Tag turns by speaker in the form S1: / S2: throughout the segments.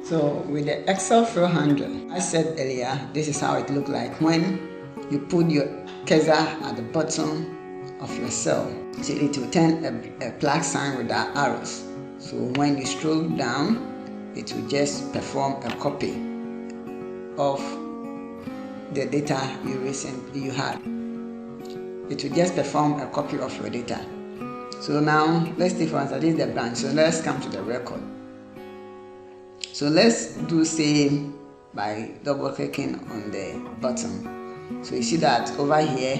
S1: So with the Excel fill handle, I said earlier, this is how it looked like when you put your cursor at the bottom of your cell. So it will turn a plus sign with the arrows. So when you scroll down, it will just perform a copy of the data you had. It will just perform a copy of your data. So now let's take for instance, this is the branch. So let's come to the record. So let's do same by double clicking on the button. So you see that over here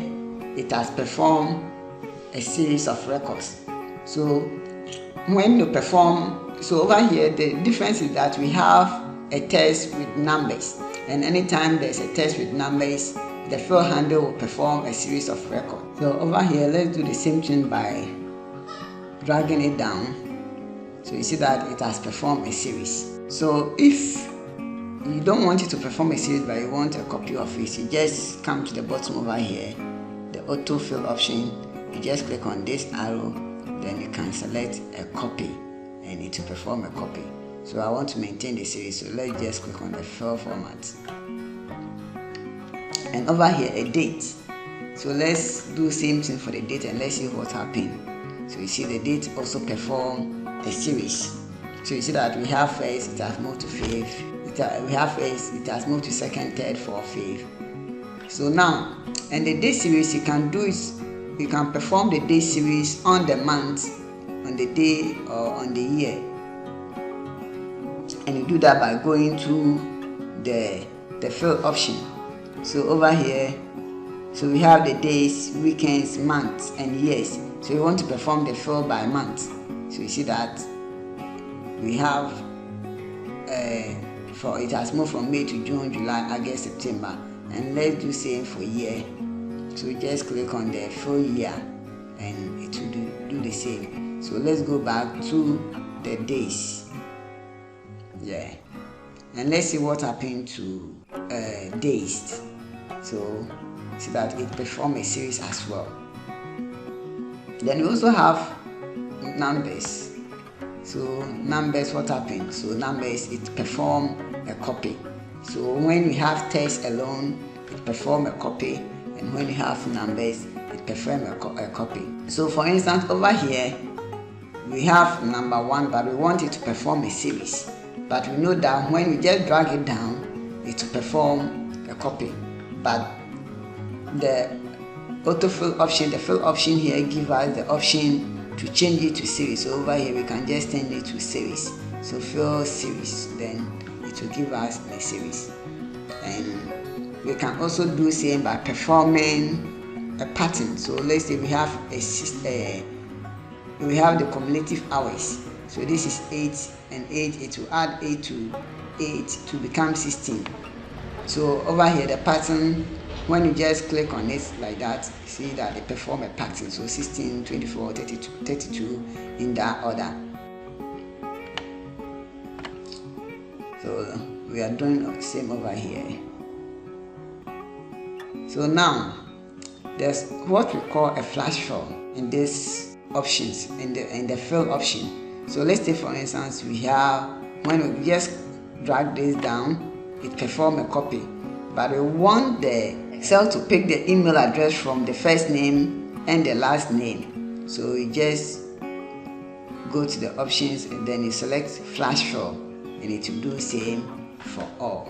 S1: it has performed a series of records. So when you perform, so over here the difference is that we have a text with numbers, and anytime there's a text with numbers, the fill handle will perform a series of records. So over here let's do the same thing by dragging it down. So you see that it has performed a series. So if you don't want it to perform a series but you want a copy of it, you just come to the bottom over here, the autofill option, you just click on this arrow, then you can select a copy and it will perform a copy. So I want to maintain the series, so let's just click on the fill format. And over here a date. So let's do same thing for the date and let's see what happened. So you see the date also perform a series. So you see that we have first, it has moved to fifth. We have first, it has moved to second, third, fourth, fifth. So now, and the day series you can do is you can perform the day series on the month, on the day, or on the year. And you do that by going to the fill option. So over here, so we have the days, weekends, months, and years. So we want to perform the fill by month. So you see that we have for it has moved from May to June, July, August, September, and let's do same for year. So we just click on the full year and it will do the same. So let's go back to the days, and let's see what happened to days. So see that it performed a series as well. Then we also have numbers. So numbers, what happened? So numbers, it perform a copy. So when we have text alone, it perform a copy, and when you have numbers, it perform a copy. So for instance, over here we have number 1, but we want it to perform a series. But we know that when we just drag it down, it will perform a copy. But the autofill option, the fill option here, gives us the option to change it to series. So over here we can just change it to series. So fill series, then it will give us a series. And we can also do same by performing a pattern. So let's say we have we have the cumulative hours. So this is 8 and 8, it will add 8 to 8 to become 16. So over here the pattern, when you just click on it like that, you see that they perform a pattern. So 16, 24, 32 in that order. So we are doing the same over here. So now there's what we call a flash fill in these options, in the fill option. So let's take for instance, we have, when we just drag this down, it performs a copy, but we want the Excel to pick the email address from the first name and the last name. So you just go to the options and then you select flash fill, and it will do the same for all.